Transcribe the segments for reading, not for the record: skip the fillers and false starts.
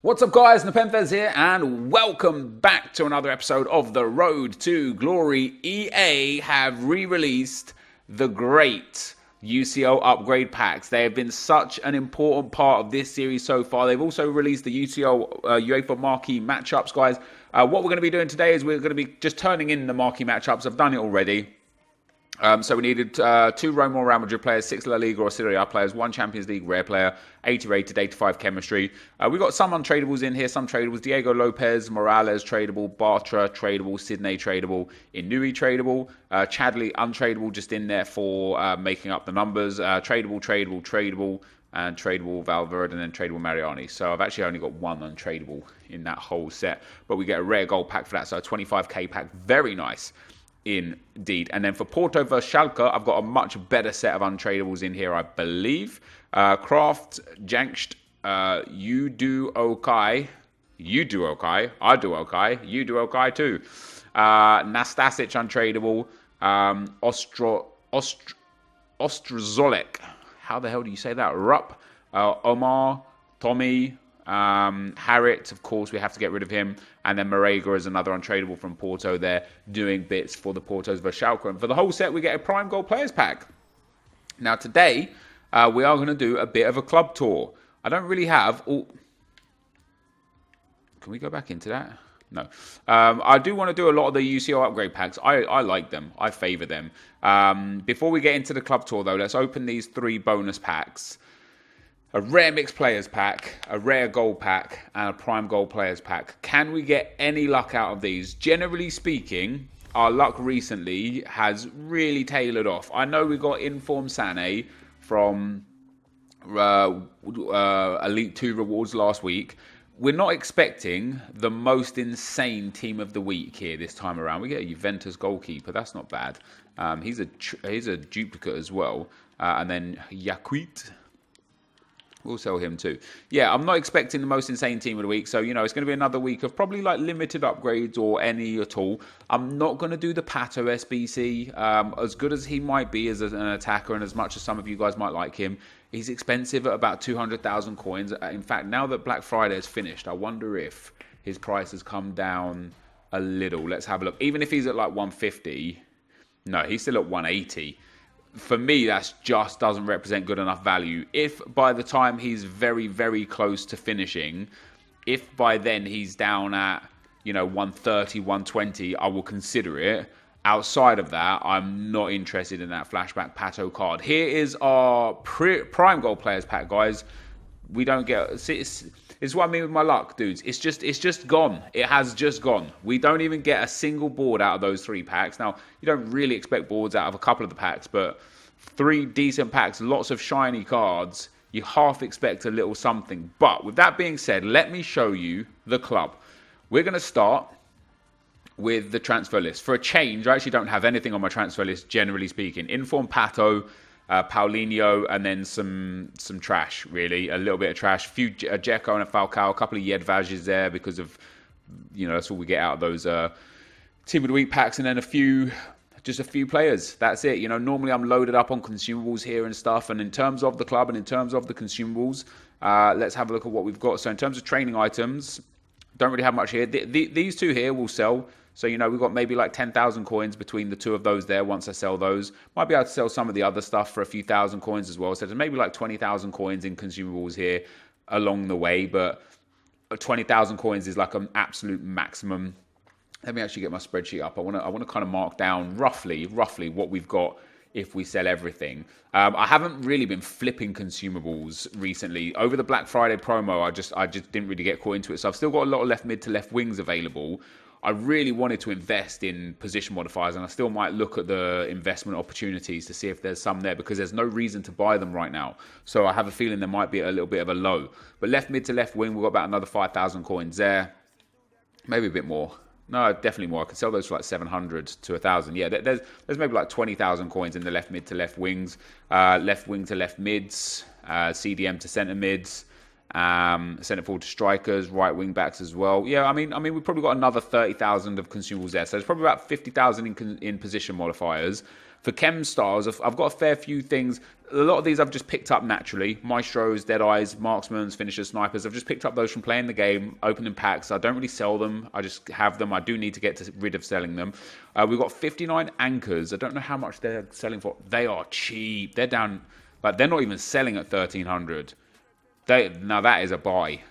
What's up guys, NepentheZ here and welcome back to another episode of The Road to Glory. EA have re-released the great UCL upgrade packs. They have been such an important part of this series so far. They've also released the UCL UEFA marquee matchups, guys. What we're going to be doing today is we're going to be just turning in the marquee matchups. I've done it already. So we needed 2 Roma or Real Madrid players, 6 La Liga or Serie A players, 1 Champions League rare player, 80 rated, 85 chemistry. We got some untradables in here, some tradables. Diego Lopez, Morales tradable, Bartra tradable, Sidney tradable, Inui tradable, Chadley untradable, just in there for making up the numbers. Tradable, and tradable Valverde, and then tradable Mariani. So I've actually only got 1 untradable in that whole set, but we get a rare gold pack for that, so a 25k pack, very nice. Indeed. And then for Porto versus Schalke, I've got a much better set of untradables in here, I believe. Kraft, Jankst, you do okay, I do okay, you do okay too. Nastasic untradable, Ostrozolek, how the hell do you say that? Rupp, Omar, Tommy, Harrit, of course, we have to get rid of him. And then Marega is another untradable from Porto there, doing bits for the Portos versus Schalke. And for the whole set, we get a Prime Gold Players Pack. Now, today, we are going to do a bit of a club tour. I don't really have all... Can we go back into that? No. I do want to do a lot of the UCL upgrade packs. I like them. I favour them. Before we get into the club tour, though, let's open these 3 bonus packs. A rare mixed players pack, a rare gold pack, and a prime gold players pack. Can we get any luck out of these? Generally speaking, our luck recently has really tailored off. I know we got Inform Sané from Elite 2 rewards last week. We're not expecting the most insane team of the week here this time around. We get a Juventus goalkeeper. That's not bad. He's a duplicate as well. And then Yakuit. We'll sell him too. Yeah, I'm not expecting the most insane team of the week. So, you know, it's going to be another week of probably like limited upgrades or any at all. I'm not going to do the Pato SBC. As good as he might be as an attacker and as much as some of you guys might like him, he's expensive at about 200,000 coins. In fact, now that Black Friday is finished, I wonder if his price has come down a little. Let's have a look. Even if he's at like 150, no, he's still at 180. For me, that just doesn't represent good enough value. If by the time he's very, very close to finishing, if by then he's down at, 130, 120, I will consider it. Outside of that, I'm not interested in that flashback Pato card. Here is our prime gold players pack, guys. We don't get... It's what I mean with my luck, dudes. It's just gone. It has just gone. We don't even get a single board out of those 3 packs. Now, you don't really expect boards out of a couple of the packs, but 3 decent packs, lots of shiny cards, you half expect a little something. But with that being said, let me show you the club. We're going to start with the transfer list. For a change, I actually don't have anything on my transfer list, generally speaking. Inform Pato, Paulinho, and then some trash, really. A little bit of trash. A few Dzeko and a Falcao. A couple of Jedvages there because of, that's all we get out of those Team of the Week packs. And then just a few players. That's it. Normally I'm loaded up on consumables here and stuff. And in terms of the club and in terms of the consumables, let's have a look at what we've got. So in terms of training items, don't really have much here. These 2 here will sell. So, we've got maybe like 10,000 coins between the 2 of those there once I sell those. Might be able to sell some of the other stuff for a few thousand coins as well. So there's maybe like 20,000 coins in consumables here along the way. But 20,000 coins is like an absolute maximum. Let me actually get my spreadsheet up. I want to kind of mark down roughly what we've got if we sell everything. I haven't really been flipping consumables recently. Over the Black Friday promo, I just didn't really get caught into it. So I've still got a lot of left mid to left wings available. I really wanted to invest in position modifiers, and I still might look at the investment opportunities to see if there's some there, because there's no reason to buy them right now. So I have a feeling there might be a little bit of a low. But left mid to left wing, we've got about another 5,000 coins there. Maybe a bit more. No, definitely more. I could sell those for like 700 to 1,000. Yeah, there's maybe like 20,000 coins in the left mid to left wings, left wing to left mids, CDM to centre mids, Send it forward to strikers, right wing backs as well. Yeah, I mean, we've probably got another 30,000 of consumables there. So it's probably about 50,000 in position modifiers. For chem stars, I've got a fair few things. A lot of these I've just picked up naturally. Maestros, Deadeyes, Marksmans, Finishers, Snipers. I've just picked up those from playing the game, opening packs. I don't really sell them. I just have them. I do need to get rid of selling them. We've got 59 anchors. I don't know how much they're selling for. They are cheap. They're down, but they're not even selling at 1,300. Now that is a buy.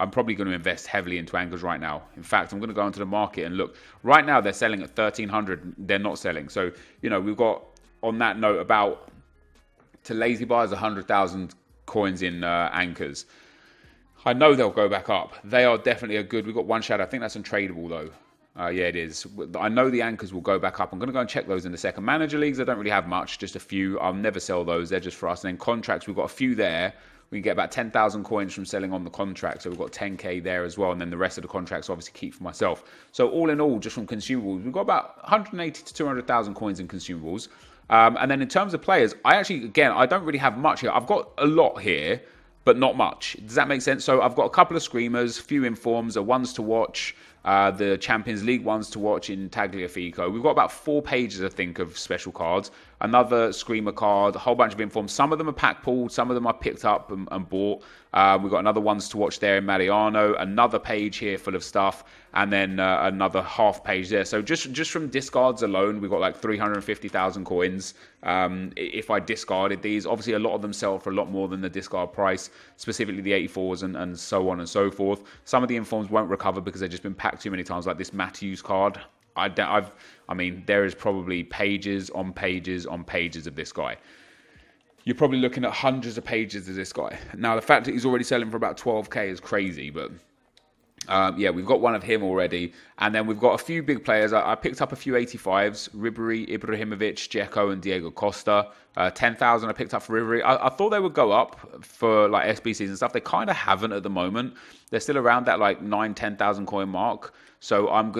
I'm probably going to invest heavily into anchors right now. In fact, I'm going to go into the market and look. Right now, they're selling at 1,300. They're not selling. So, we've got, on that note, about, to lazy buyers, 100,000 coins in anchors. I know they'll go back up. They are definitely we've got one shadow. I think that's untradeable, though. Yeah, it is. I know the anchors will go back up. I'm going to go and check those in a second. Manager leagues, I don't really have much, just a few. I'll never sell those. They're just for us. And then contracts, we've got a few there. We can get about 10,000 coins from selling on the contract. So we've got 10k there as well. And then the rest of the contracts obviously keep for myself. So all in all, just from consumables, we've got about 180 to 200,000 coins in consumables. And then in terms of players, I don't really have much here. I've got a lot here, but not much. Does that make sense? So I've got a couple of screamers, few informs, ones to watch, the Champions League ones to watch in Tagliafico. We've got about 4 pages, I think, of special cards. Another screamer card, a whole bunch of informs. Some of them are pack pulled, some of them I picked up and bought. We've got another ones to watch there in Mariano. Another page here full of stuff, and then another half page there. So just from discards alone, we've got like 350,000 coins. If I discarded these, obviously a lot of them sell for a lot more than the discard price, specifically the 84s and so on and so forth. Some of the informs won't recover because they've just been packed too many times, like this Matthews card. There is probably pages on pages on pages of this guy. You're probably looking at hundreds of pages of this guy. Now, the fact that he's already selling for about 12k is crazy, but we've got one of him already. And then we've got a few big players. I picked up a few 85s, Ribery, Ibrahimovic, Dzeko, and Diego Costa. 10,000 I picked up for Ribery. I thought they would go up for like SBCs and stuff. They kind of haven't at the moment. They're still around that like 10,000 coin mark. So I'm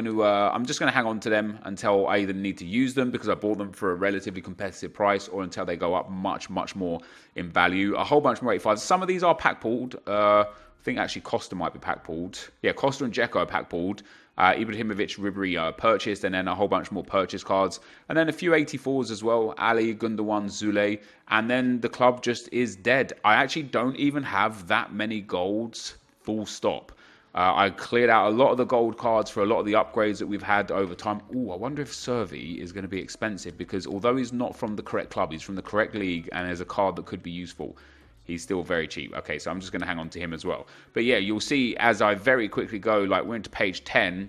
just gonna hang on to them until I either need to use them because I bought them for a relatively competitive price, or until they go up much more in value. A whole bunch more 85s. Some of these are pack pulled. I think actually Costa might be pack pulled. Yeah, Costa and Dzeko are pack pulled. Ibrahimovic, Ribery purchased, and then a whole bunch more purchase cards, and then a few 84s as well. Ali, Gundogan, Zule, and then the club just is dead. I actually don't even have that many golds. Full stop. I cleared out a lot of the gold cards for a lot of the upgrades that we've had over time. Ooh, I wonder if Servi is going to be expensive, because although he's not from the correct club, he's from the correct league, and there's a card that could be useful. He's still very cheap. Okay, so I'm just going to hang on to him as well. But yeah, you'll see as I very quickly go, like we're into page 10.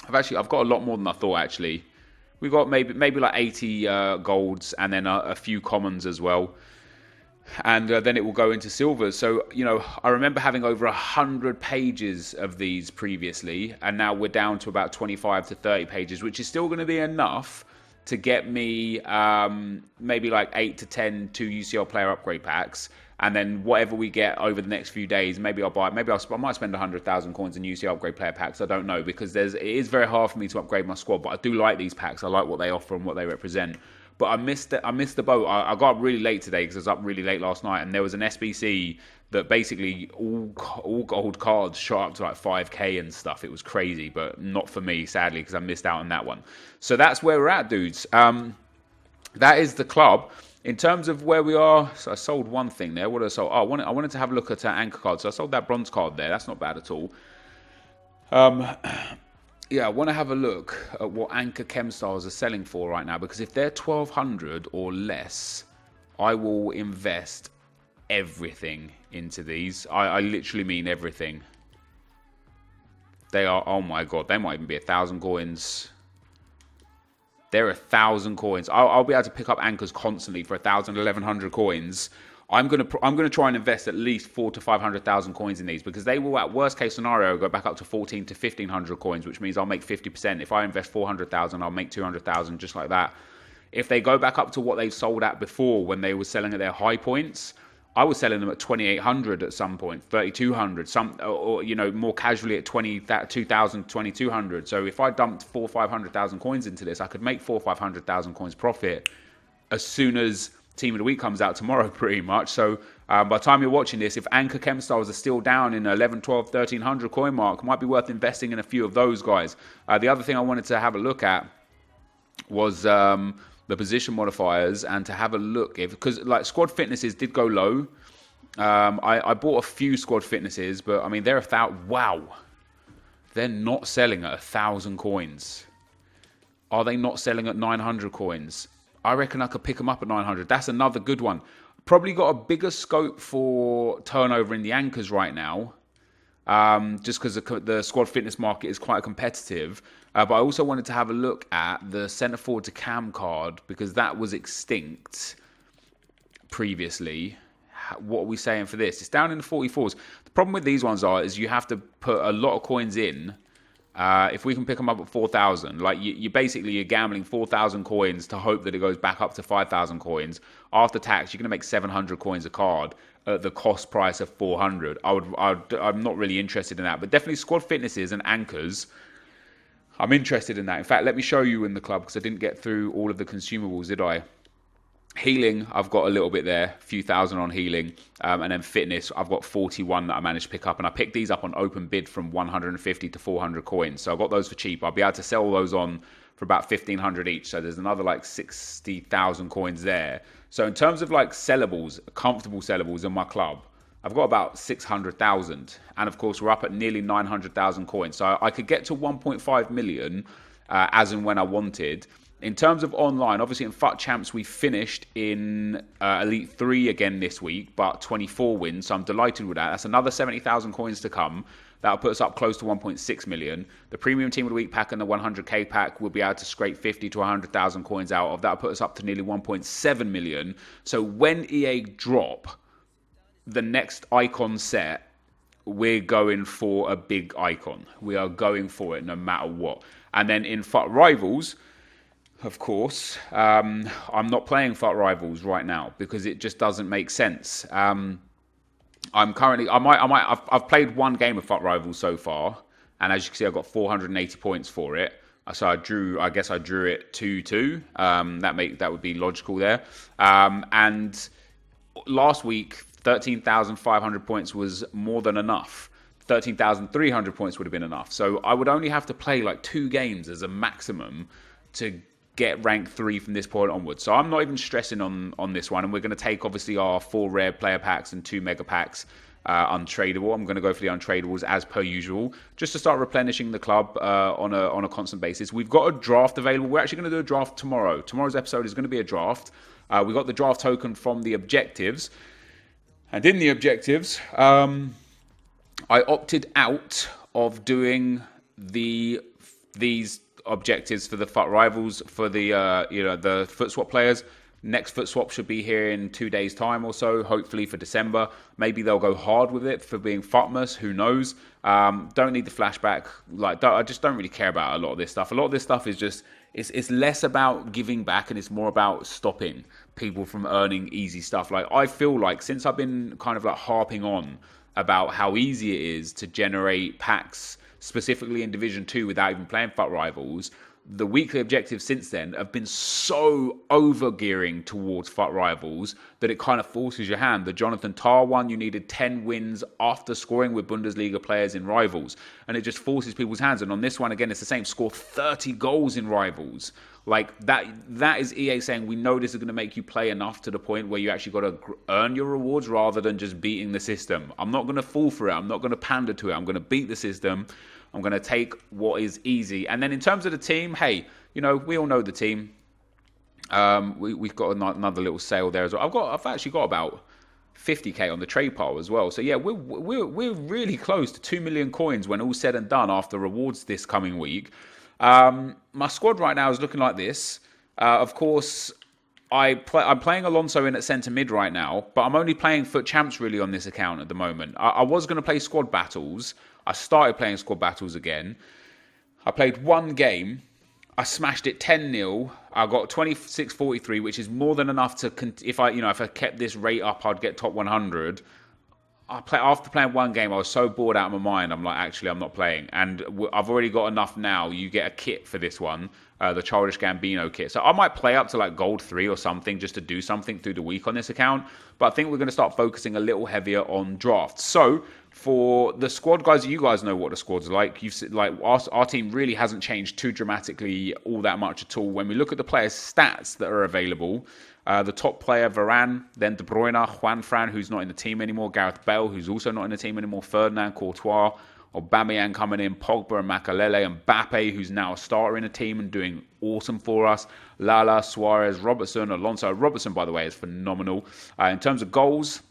I've got a lot more than I thought, actually. We've got maybe like 80 golds, and then a few commons as well. And then it will go into silvers. So, I remember having over 100 pages of these previously, and now we're down to about 25 to 30 pages, which is still going to be enough to get me maybe like 8 to 10 2 UCL player upgrade packs. And then whatever we get over the next few days, I might spend 100,000 coins in UCL upgrade player packs. I don't know, because it is very hard for me to upgrade my squad, but I do like these packs. I like what they offer and what they represent. But I missed the boat. I got up really late today because I was up really late last night, and there was an SBC that basically all gold cards shot up to like 5k and stuff. It was crazy, but not for me, sadly, because I missed out on that one. So that's where we're at, dudes. That is the club. In terms of where we are, so I sold one thing there. What did I sold? I wanted to have a look at anchor cards. So I sold that bronze card there. That's not bad at all. Yeah, I want to have a look at what Anchor Chem Stars are selling for right now, because if they're 1,200 or less, I will invest everything into these. I literally mean everything. They are, oh my god, they might even be 1,000 coins. They're 1,000 coins. I'll be able to pick up anchors constantly for 1,000, 1,100 coins. I'm gonna try and invest at least 400 to 500,000 coins in these, because they will, at worst case scenario, go back up to 14 to 1,500 coins, which means I'll make 50%. If I invest 400,000, I'll make 200,000, just like that. If they go back up to what they've sold at before, when they were selling at their high points, I was selling them at 2,800 at some point, 3,200, or more casually at 2,000, 2,200. So if I dumped 400,000 or 500,000 coins into this, I could make 400,000 or 500,000 coins profit as soon as team of the week comes out tomorrow, pretty much. So by the time you're watching this, if Anchor Chem Styles are still down in 11, 12, 1300 coin mark, it might be worth investing in a few of those guys. The other thing I wanted to have a look at was the position modifiers, and to have a look because like squad fitnesses did go low. I bought a few squad fitnesses, but I mean they're they're not selling at 1,000 coins. Are they not selling at 900 coins? I reckon I could pick them up at 900. That's another good one. Probably got a bigger scope for turnover in the anchors right now, just because the squad fitness market is quite competitive. But I also wanted to have a look at the centre forward to cam card, because that was extinct previously. What are we saying for this? It's down in the 44s. The problem with these ones is you have to put a lot of coins in. If we can pick them up at 4,000, like you're gambling 4,000 coins to hope that it goes back up to 5,000 coins. After tax, you're going to make 700 coins a card at the cost price of 400. I'm not really interested in that, but definitely squad fitnesses and anchors, I'm interested in that. In fact, let me show you in the club, because I didn't get through all of the consumables, did I? Healing, I've got a little bit there, a few thousand on healing, and then fitness, I've got 41 that I managed to pick up, and I picked these up on open bid from 150 to 400 coins, so I got those for cheap. I'll be able to sell those on for about 1,500 each, so there's another like 60,000 coins there. So in terms of like sellables, comfortable sellables in my club, I've got about 600,000, and of course we're up at nearly 900,000 coins, so I could get to 1.5 million as and when I wanted. In terms of online, obviously in FUT Champs, we finished in Elite 3 again this week, but 24 wins, so I'm delighted with that. That's another 70,000 coins to come. That'll put us up close to 1.6 million. The Premium Team of the Week pack and the 100k pack will be able to scrape 50 to 100,000 coins out of. That'll put us up to nearly 1.7 million. So when EA drop the next icon set, we're going for a big icon. We are going for it no matter what. And then in FUT Rivals, of course, I'm not playing FUT Rivals right now because it just doesn't make sense. I've played one game of FUT Rivals so far, and as you can see, I've got 480 points for it. So I drew it 2-2. That would be logical there. And last week, 13,500 points was more than enough. 13,300 points would have been enough. So I would only have to play like 2 games as a maximum to get rank 3 from this point onwards. So I'm not even stressing on this one. And we're going to take, obviously, our 4 rare player packs and 2 mega packs untradable. I'm going to go for the untradables as per usual, just to start replenishing the club on a constant basis. We've got a draft available. We're actually going to do a draft tomorrow. Tomorrow's episode is going to be a draft. We got the draft token from the objectives. And in the objectives, I opted out of doing these objectives for the FUT Rivals for the the foot swap players. Next foot swap should be here in 2 days' time or so, hopefully for December. Maybe they'll go hard with it for being FUTmas, who knows. Don't need the flashback. I just don't really care about a lot of this stuff. A lot of this stuff is just, it's less about giving back and it's more about stopping people from earning easy stuff. Like, I feel like since I've been kind of like harping on about how easy it is to generate packs, specifically in Division 2 without even playing FUT Rivals, the weekly objectives since then have been so over-gearing towards FUT Rivals that it kind of forces your hand. The Jonathan Tah one, you needed 10 wins after scoring with Bundesliga players in Rivals, and it just forces people's hands. And on this one, again, it's the same. Score 30 goals in Rivals. Like, that is EA saying, we know this is going to make you play enough to the point where you actually got to earn your rewards rather than just beating the system. I'm not going to fall for it. I'm not going to pander to it. I'm going to beat the system. I'm going to take what is easy. And then in terms of the team, hey, we all know the team. We've got another little sale there as well. I've actually got about 50k on the trade pile as well. So yeah, we're really close to 2 million coins when all's said and done after rewards this coming week. My squad right now is looking like this. Of course, I'm playing Alonso in at centre mid right now, but I'm only playing FUT Champs really on this account at the moment. I was going to play squad battles. I started playing squad battles again. I played one game. I smashed it 10-0. I got 26-43, which is more than enough to, if I kept this rate up, I'd get top 100. After playing one game, I was so bored out of my mind. I'm like, actually, I'm not playing. And I've already got enough now. You get a kit for this one. the Childish Gambino kit. So I might play up to like gold 3 or something just to do something through the week on this account. But I think we're going to start focusing a little heavier on drafts. So for the squad, guys, you guys know what the squad's like. Our team really hasn't changed too dramatically all that much at all. When we look at the players' stats that are available, the top player, Varane, then De Bruyne, Juan Fran, who's not in the team anymore, Gareth Bale, who's also not in the team anymore, Ferdinand, Courtois, Aubameyang coming in, Pogba and Makalele, and Mbappe, who's now a starter in the team and doing awesome for us. Lala, Suarez, Robertson, Alonso. Robertson, by the way, is phenomenal. In terms of goals,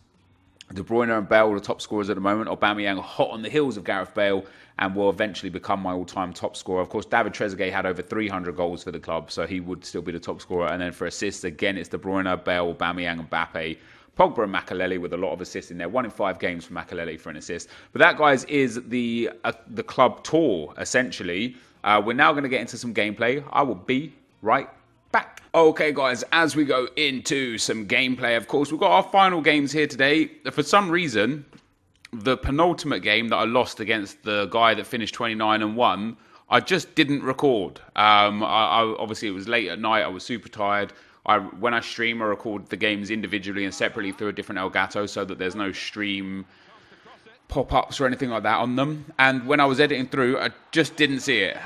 De Bruyne and Bale are the top scorers at the moment. Aubameyang hot on the heels of Gareth Bale and will eventually become my all-time top scorer. Of course, David Trezeguet had over 300 goals for the club, so he would still be the top scorer. And then for assists, again, it's De Bruyne, Bale, Aubameyang, and Mbappe. Pogba and Makalele with a lot of assists in there. 1 in 5 games for Makalele for an assist. But that, guys, is the club tour, essentially. We're now going to get into some gameplay. I will be right back. Okay, guys, as we go into some gameplay, of course, we've got our final games here today. For some reason, the penultimate game that I lost against the guy that finished 29-1, I just didn't record. Obviously, it was late at night. I was super tired. When I stream, I record the games individually and separately through a different Elgato so that there's no stream pop-ups or anything like that on them. And when I was editing through, I just didn't see it.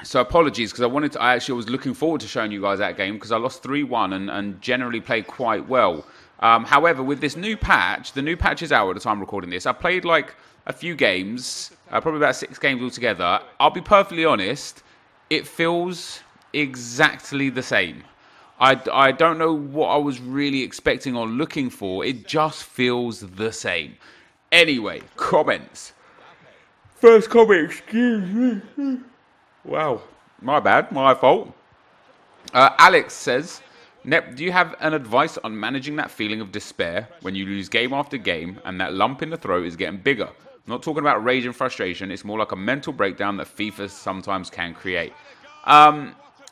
So apologies, because I actually was looking forward to showing you guys that game because I lost 3-1 and generally played quite well. However, with this new patch, the new patch is out at the time recording this. I played like a few games, probably about 6 games altogether. I'll be perfectly honest, it feels exactly the same. I don't know what I was really expecting or looking for. It just feels the same. Anyway, comments. First comment, excuse me. Wow, my bad, my fault. Alex says, Nep, do you have an advice on managing that feeling of despair when you lose game after game and that lump in the throat is getting bigger? I'm not talking about rage and frustration. It's more like a mental breakdown that FIFA sometimes can create.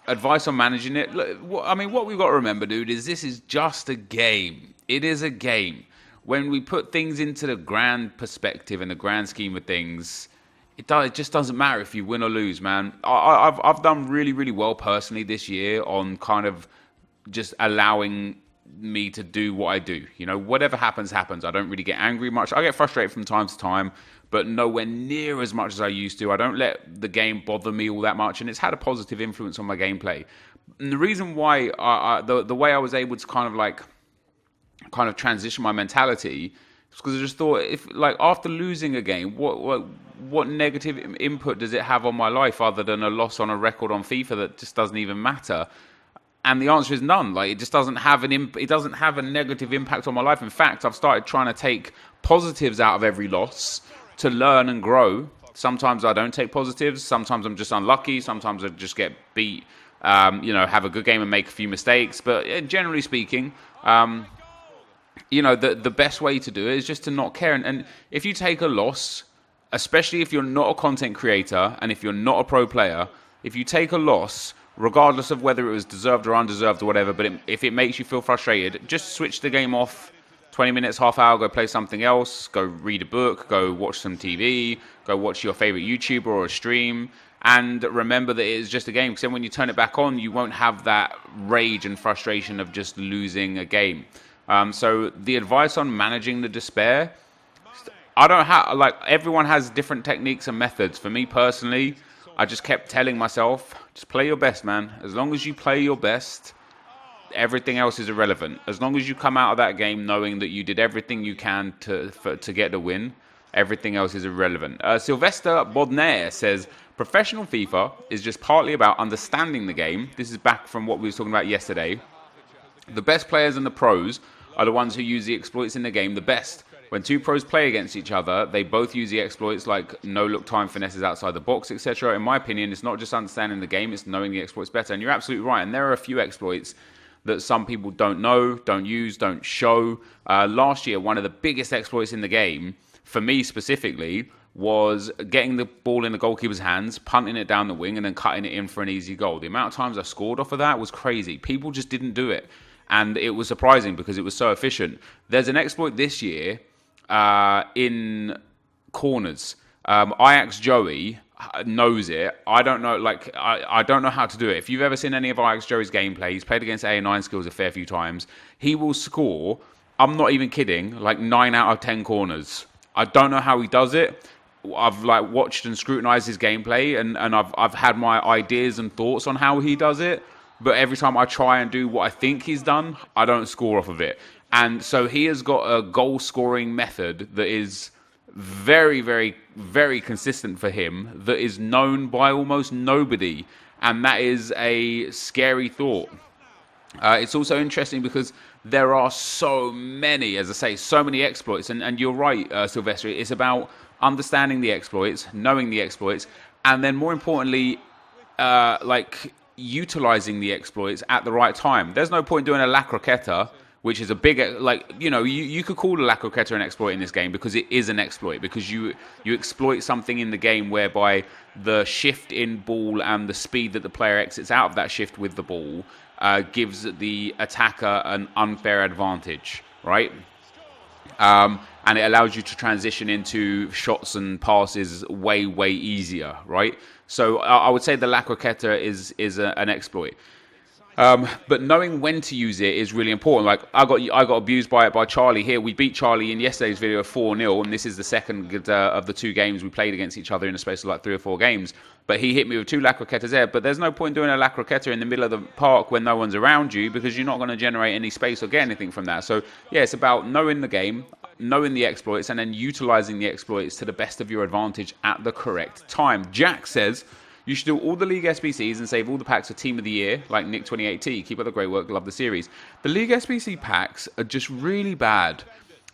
Advice on managing it. Look, I mean, what we've got to remember, dude, is this is just a game. It is a game. When we put things into the grand perspective and the grand scheme of things, it just doesn't matter if you win or lose, man. I've done really, really well personally this year on kind of just allowing me to do what I do. You know, whatever happens, happens. I don't really get angry much. I get frustrated from time to time, but nowhere near as much as I used to. I don't let the game bother me all that much, and it's had a positive influence on my gameplay. And the reason why the way I was able to kind of transition my mentality is because I just thought, if like after losing a game, what negative input does it have on my life other than a loss on a record on FIFA that just doesn't even matter? And the answer is none. Like, it just doesn't have it doesn't have a negative impact on my life. In fact, I've started trying to take positives out of every loss to learn and grow. Sometimes I don't take positives. Sometimes I'm just unlucky. Sometimes I just get beat. Have a good game and make a few mistakes. But generally speaking, the best way to do it is just to not care. And if you take a loss, especially if you're not a content creator and if you're not a pro player, if you take a loss, regardless of whether it was deserved or undeserved or whatever, but if it makes you feel frustrated, just switch the game off 20 minutes, half hour, go play something else, go read a book, go watch some TV, go watch your favorite YouTuber or a stream, and remember that it is just a game, because then when you turn it back on, you won't have that rage and frustration of just losing a game. So the advice on managing the despair, everyone has different techniques and methods. For me personally, I just kept telling myself, just play your best, man. As long as you play your best, everything else is irrelevant. As long as you come out of that game knowing that you did everything you can to get the win, everything else is irrelevant. Sylvester Bodnair says, professional FIFA is just partly about understanding the game. This is back from what we were talking about yesterday. The best players and the pros are the ones who use the exploits in the game the best. When two pros play against each other, they both use the exploits like no-look time finesses outside the box, etc. In my opinion, it's not just understanding the game, it's knowing the exploits better. And you're absolutely right. And there are a few exploits that some people don't know, don't use, don't show. Last year, one of the biggest exploits in the game, for me specifically, was getting the ball in the goalkeeper's hands, punting it down the wing, and then cutting it in for an easy goal. The amount of times I scored off of that was crazy. People just didn't do it. And it was surprising because it was so efficient. There's an exploit this year in corners. Ajax Joey, knows it. I don't know, like, I don't know how to do it. If you've ever seen any of Ajax Joey's gameplay, he's played against A9 skills a fair few times. He will score, I'm not even kidding, like 9 out of 10 corners. I don't know how he does it. I've like watched and scrutinized his gameplay, and I've had my ideas and thoughts on how he does it. But every time I try and do what I think he's done, I don't score off of it. And so he has got a goal scoring method that is very, very, very consistent for him, that is known by almost nobody. And that is a scary thought. It's also interesting because there are so many, as I say, so many exploits. And you're right, Sylvester, it's about understanding the exploits, knowing the exploits, and then more importantly, like utilizing the exploits at the right time. There's no point doing a La Croqueta, which is a big, like, you know, you could call a La Croqueta an exploit in this game because it is an exploit, because you exploit something in the game whereby the shift in ball and the speed that the player exits out of that shift with the ball gives the attacker an unfair advantage, right? And it allows you to transition into shots and passes way, way easier, right? So I would say the La Croqueta is an exploit. But knowing when to use it is really important. Like I got abused by it by Charlie here. We beat Charlie in yesterday's video 4-0, and this is the second of the 2 games we played against each other in the space of like 3 or 4 games. But he hit me with 2 La Croquetas there. But there's no point doing a La Croqueta in the middle of the park when no one's around you, because you're not going to generate any space or get anything from that. So yeah, it's about knowing the game, knowing the exploits, and then utilizing the exploits to the best of your advantage at the correct time. Jack says, you should do all the League SBCs and save all the packs for Team of the Year, like Nick28T. Keep up the great work. Love the series. The League SBC packs are just really bad.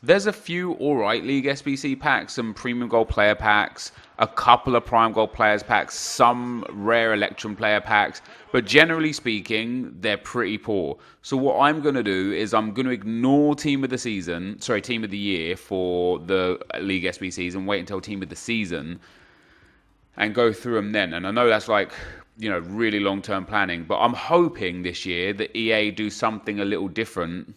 There's a few alright League SBC packs, some Premium Gold player packs, a couple of Prime Gold players packs, some rare Electrum player packs, but generally speaking, they're pretty poor. So what I'm going to do is I'm going to ignore Team of the Year for the League SBCs and wait until Team of the Season and go through them then. And I know that's like, you know, really long-term planning, but I'm hoping this year that EA do something a little different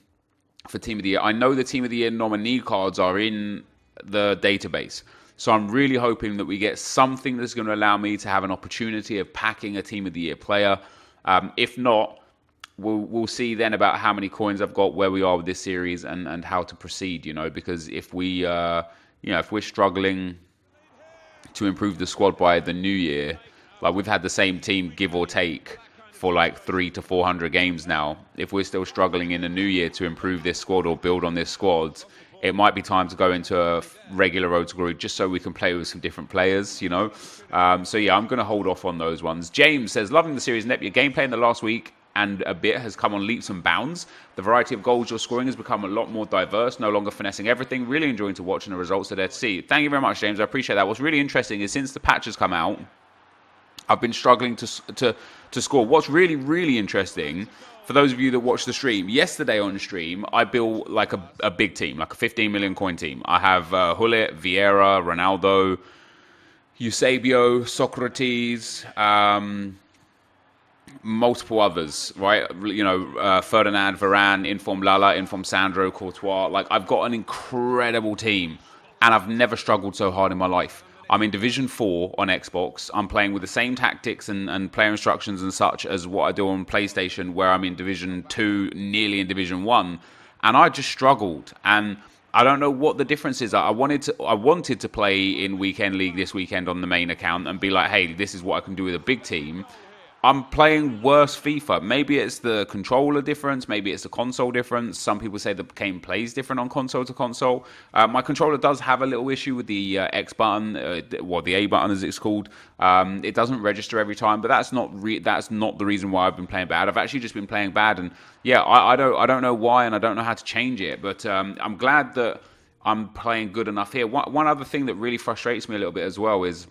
for Team of the Year. I know the Team of the Year nominee cards are in the database, so I'm really hoping that we get something that's going to allow me to have an opportunity of packing a Team of the Year player. If not, we'll see then about how many coins I've got, where we are with this series, and how to proceed, you know, because if we're struggling to improve the squad by the new year, like we've had the same team give or take for like 300 to 400 games now. If we're still struggling in the new year to improve this squad or build on this squad, it might be time to go into a regular Road to Glory just so we can play with some different players, you know. So yeah, I'm going to hold off on those ones. James says, loving the series, Nep. Your gameplay in the last week and a bit has come on leaps and bounds. The variety of goals you're scoring has become a lot more diverse, no longer finessing everything. Really enjoying to watch, and the results are there to see. Thank you very much, James. I appreciate that. What's really interesting is since the patch has come out, I've been struggling to score. What's really, really interesting, for those of you that watch the stream, yesterday on stream, I built like a big team, like a 15 million coin team. I have Hullet, Vieira, Ronaldo, Eusebio, Socrates, multiple others, right? You know, Ferdinand, Varane, Inform Lala, Inform Sandro, Courtois. Like, I've got an incredible team, and I've never struggled so hard in my life. I'm in Division 4 on Xbox. I'm playing with the same tactics and player instructions and such as what I do on PlayStation, where I'm in Division 2, nearly in Division 1. And I just struggled. And I don't know what the difference is. I wanted to play in Weekend League this weekend on the main account and be like, hey, this is what I can do with a big team. I'm playing worse FIFA. Maybe it's the controller difference. Maybe it's the console difference. Some people say the game plays different on console to console. My controller does have a little issue with the X button, the A button as it's called. It doesn't register every time, but that's not the reason why I've been playing bad. I've actually just been playing bad, and yeah, I don't know why, and I don't know how to change it. But I'm glad that I'm playing good enough here. One other thing that really frustrates me a little bit as well is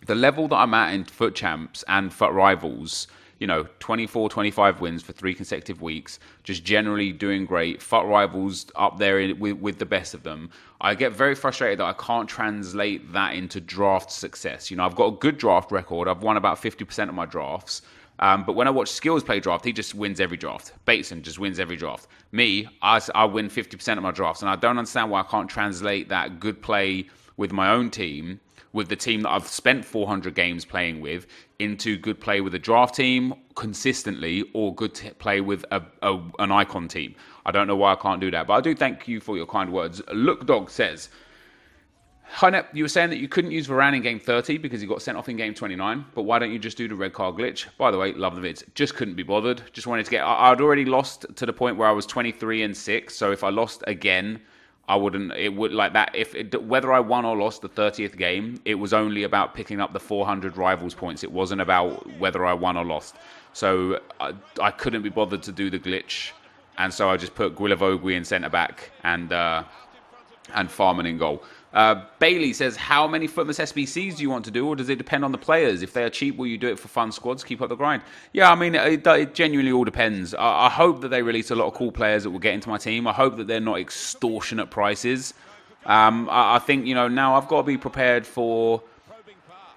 the level that I'm at in Foot Champs and Foot Rivals, you know, 24, 25 wins for 3 consecutive weeks, just generally doing great. Foot Rivals up there with the best of them. I get very frustrated that I can't translate that into draft success. You know, I've got a good draft record. I've won about 50% of my drafts. But when I watch Skills play draft, he just wins every draft. Bateson just wins every draft. Me, I win 50% of my drafts. And I don't understand why I can't translate that good play with my own team, with the team that I've spent 400 games playing with into good play with a draft team consistently, or good play with an icon team. I don't know why I can't do that, but I do thank you for your kind words. Look Dog says, hi Nep, you were saying that you couldn't use Varane in game 30 because he got sent off in game 29, but why don't you just do the red card glitch? By the way, love the vids. Just couldn't be bothered. Just wanted to get... I'd already lost to the point where I was 23-6, so if I lost again, I wouldn't... It would like that. Whether I won or lost the 30th game, it was only about picking up the 400 rivals points. It wasn't about whether I won or lost. So I couldn't be bothered to do the glitch, and so I just put Guilavogui in centre-back and Farman in goal. Bailey says, how many Footless SBCs do you want to do, or does it depend on the players? If they are cheap, will you do it for fun squads? Keep up the grind. Yeah, I mean, it genuinely all depends. I hope that they release a lot of cool players that will get into my team. I hope that they're not extortionate prices. I think, now I've got to be prepared for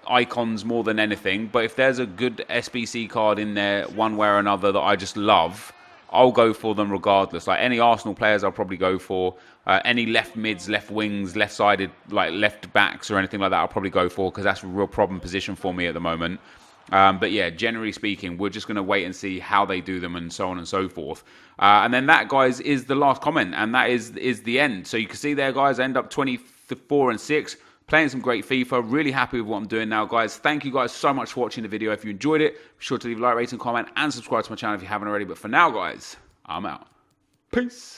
icons more than anything. But if there's a good SBC card in there, one way or another, that I just love, I'll go for them regardless. Like any Arsenal players, I'll probably go for. Any left mids, left wings, left-sided, like left backs or anything like that, I'll probably go for, because that's a real problem position for me at the moment. But yeah, generally speaking, we're just going to wait and see how they do them and so on and so forth. And then that, guys, is the last comment, and that is the end. So you can see there, guys, I end up 24-6, playing some great FIFA. Really happy with what I'm doing now, guys. Thank you guys so much for watching the video. If you enjoyed it, be sure to leave a like, rating, comment, and subscribe to my channel if you haven't already. But for now, guys, I'm out. Peace.